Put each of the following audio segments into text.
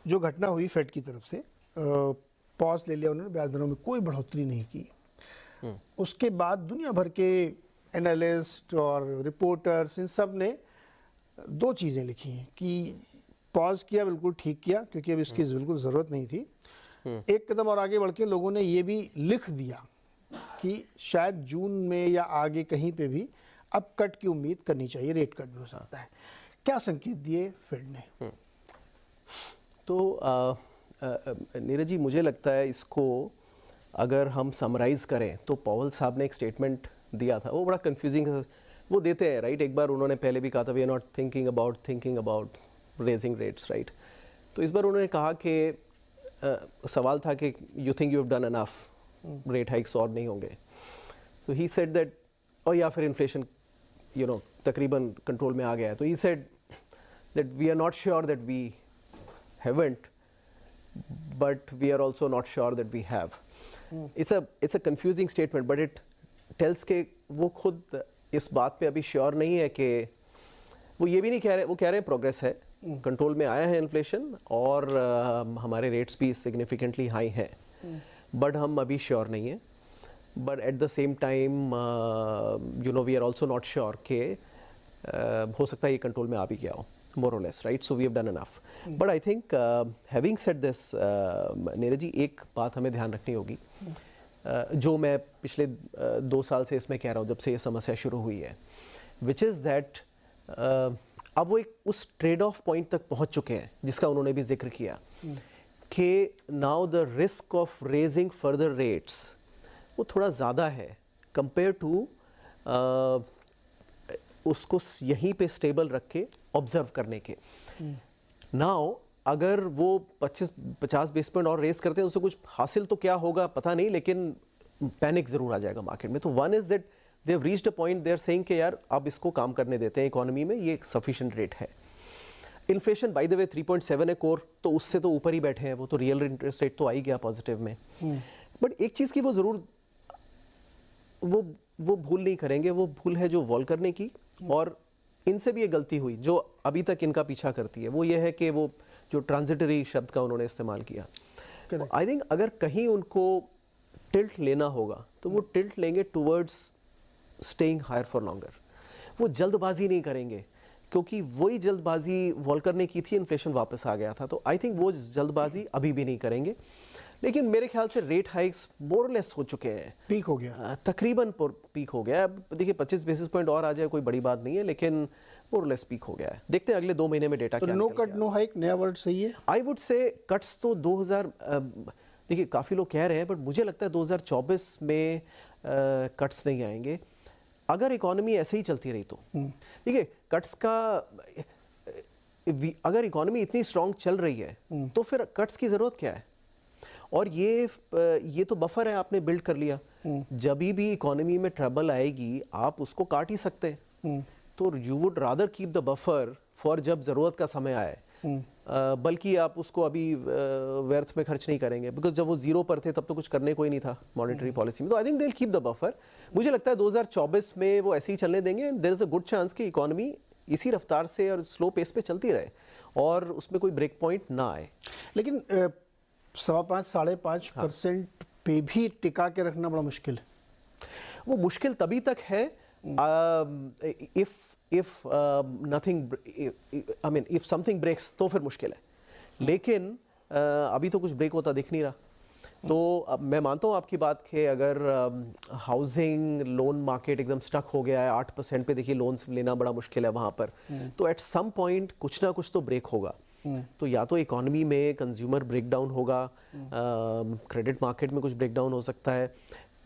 जो घटना हुई फेड की तरफ से, पॉज ले लिया उन्होंने, ब्याज दरों में कोई बढ़ोतरी नहीं की। उसके बाद दुनिया भर के एनालिस्ट और रिपोर्टर्स इन सब ने दो चीज़ें लिखी हैं कि पॉज किया, बिल्कुल ठीक किया, क्योंकि अब इसकी बिल्कुल ज़रूरत नहीं थी। एक कदम और आगे बढ़ के लोगों ने ये भी लिख दिया कि शायद जून में या आगे कहीं पे भी अब कट की उम्मीद करनी चाहिए, रेट कट भी हो सकता है। क्या संकेत दिए फेड ने? तो नीरज जी, मुझे लगता है इसको अगर हम समराइज़ करें तो पॉवल साहब ने एक स्टेटमेंट दिया था, वो बड़ा कंफ्यूजिंग वो देते हैं, राइट। एक बार उन्होंने पहले भी कहा था we are not thinking about raising rates, right. तो इस बार उन्होंने कहा कि सवाल था कि you think you have done enough, rate hikes और नहीं होंगे। तो ही सेड दैट, और या फिर इन्फ्लेशन तकरीबन कंट्रोल में आ गया है। तो he said that we are not sure that we haven't, but we are also not sure that we have. It's a confusing statement, but it tells के वो खुद इस बात पे अभी श्योर नहीं है कि वो ये भी नहीं कह रहे, वो कह रहे हैं प्रोग्रेस है, कंट्रोल में आया है इन्फ्लेशन और हमारे रेट्स भी सिग्निफिकेंटली हाई हैं, बट हम अभी श्योर नहीं है। But at the same time we are also not sure कि हो सकता है ये कंट्रोल में आ भी गया हो, more or less, right? So we have done enough. But I think having said this, Neeraj ji, एक बात हमें ध्यान रखनी होगी, जो मैं पिछले 2 साल से इसमें कह रहा हूँ जब से ये समस्या शुरू हुई है, which is that अब वो एक उस ट्रेड ऑफ पॉइंट तक पहुँच चुके हैं जिसका उन्होंने भी जिक्र किया कि now the risk of raising further rates वो थोड़ा ज़्यादा है कंपेयर टू उसको यहीं पे स्टेबल रख के ऑब्जर्व करने के। नाउ अगर वो 50 बेस पॉइंट और रेस करते हैं उससे कुछ हासिल तो क्या होगा पता नहीं, लेकिन पैनिक जरूर आ जाएगा मार्केट में। तो one is that they have reached a point, they are saying कि यार अब इसको काम करने देते हैं इकोनॉमी में, ये एक सफिशिएंट रेट है। इन्फ्लेशन बाय द वे 3.7 है कोर, तो उससे तो ऊपर ही बैठे हैं वो, तो रियल इंटरेस्ट रेट तो आ ही गया पॉजिटिव में। बट एक चीज़ की वो ज़रूर वो भूल नहीं करेंगे, वो भूल है जो वॉल करने की, और इनसे भी ये गलती हुई जो अभी तक इनका पीछा करती है, वो ये है कि वो जो ट्रांजिटरी शब्द का उन्होंने इस्तेमाल किया। आई थिंक अगर कहीं उनको टिल्ट लेना होगा तो वो टिल्ट लेंगे towards staying higher for longer. वो जल्दबाजी नहीं करेंगे, क्योंकि वही जल्दबाजी वॉल्कर ने की थी, इन्फ्लेशन वापस आ गया था। तो आई थिंक वो जल्दबाजी अभी भी नहीं करेंगे। लेकिन मेरे ख्याल से रेट हाइक्स मोरलेस हो चुके हैं, पीक हो गया, तकरीबन पीक हो गया। अब देखिए 25 बेसिस पॉइंट और आ जाए कोई बड़ी बात नहीं है, लेकिन मोरलेस पीक हो गया है। देखते हैं अगले 2 महीने में डेटा तो क्या नो कट नो हाइक नया वर्ड सही है? आई वुड से कट्स तो 2000 देखिए काफ़ी लोग कह रहे हैं, बट मुझे लगता है 2024 में कट्स नहीं आएंगे अगर इकोनॉमी ऐसे ही चलती रही तो। देखिए कट्स का अगर इकोनॉमी इतनी स्ट्रांग चल रही है तो फिर कट्स की ज़रूरत क्या है? और ये तो बफर है, आपने बिल्ड कर लिया। जब भी इकोनॉमी में ट्रबल आएगी आप उसको काट ही सकते हैं, तो you would rather keep the buffer for जब ज़रूरत का समय आए, बल्कि आप उसको अभी व्यर्थ में खर्च नहीं करेंगे, बिकॉज जब वो 0 पर थे तब तो कुछ करने को ही नहीं था मॉनेटरी पॉलिसी में। तो I think they will keep the buffer. मुझे लगता है 2024 में वो ऐसे ही चलने देंगे। There is a good chance कि इकोनॉमी इसी रफ्तार से और स्लो पेस पे चलती रहे और उसमें कोई ब्रेक पॉइंट ना आए। लेकिन 5.5-5.5% पे भी टिका के रखना बड़ा मुश्किल है। वो मुश्किल तभी तक है if nothing, I mean if something breaks तो फिर मुश्किल है, लेकिन अभी तो कुछ ब्रेक होता दिख नहीं रहा। तो मैं मानता हूँ आपकी बात कि अगर हाउसिंग लोन मार्केट एकदम स्टक हो गया है 8% पे, देखिए लोन्स लेना बड़ा मुश्किल है वहाँ पर, तो एट सम पॉइंट कुछ ना कुछ तो ब्रेक होगा। तो या तो इकोनॉमी में कंज्यूमर ब्रेकडाउन होगा, क्रेडिट मार्केट में कुछ ब्रेकडाउन हो सकता है।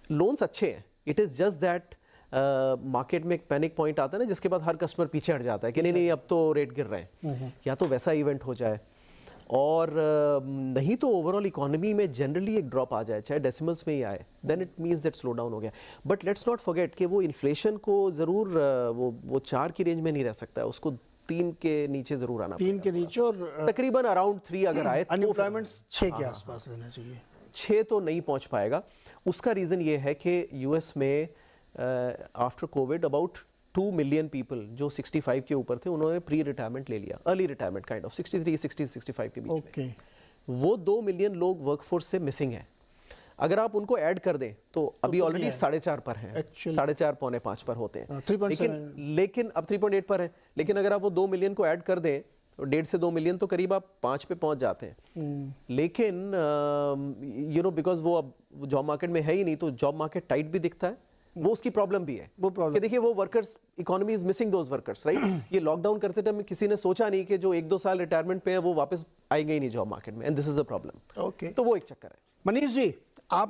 लोन्स अच्छे हैं, it is just that market में एक पैनिक पॉइंट आता है ना, जिसके बाद हर कस्टमर पीछे हट जाता है कि नहीं अब तो रेट गिर रहे हैं, या तो वैसा इवेंट हो जाए, और नहीं तो ओवरऑल इकोनॉमी में जनरली एक ड्रॉप आ जाए, चाहे डेसिमल्स में ही आए, then it means that slow down हो गया। बट लेट्स नॉट फॉरगेट कि वो इन्फ्लेशन को ज़रूर वो 4 की रेंज में नहीं रह सकता है, उसको 3 के नीचे जरूर आना, 3 के नीचे, और तकरीबन अराउंड 3 अगर आए तो अनएम्प्लॉयमेंट 6 के आसपास रहना चाहिए। 6 तो नहीं पहुंच पाएगा। उसका रीज़न ये है कि यूएस में after Covid about 2 million people जो 65 के ऊपर थे उन्होंने प्री रिटायरमेंट ले लिया, अर्ली रिटायरमेंट काइंड ऑफ 63, 60, 65 के बीच ओके में। वो 2 मिलियन लोग वर्कफोर्स से मिसिंग है। अगर आप उनको ऐड कर दें तो अभी ऑलरेडी 4.5 पर हैं, 4.5 पौने 5 पर होते हैं, 3.7 लेकिन अब 3.8 पर है। लेकिन अगर आप वो 2 मिलियन को ऐड कर दें तो 1.5 से 2 मिलियन तो करीब आप 5 पे पहुंच जाते हैं। लेकिन यू नो बिकॉज वो अब जॉब मार्केट में है ही नहीं, तो जॉब मार्केट टाइट भी दिखता है, वो उसकी प्रॉब्लम भी है। वो प्रॉब्लम कि देखिए वो workers, economy is missing those workers, right. ये लॉकडाउन करते टाइम किसी ने सोचा नहीं कि जो 1-2 साल रिटायरमेंट पे है वो वापस आएंगे ही नहीं जॉब मार्केट में, and this is a problem. Okay. तो वो एक चक्कर है। मनीष जी, आप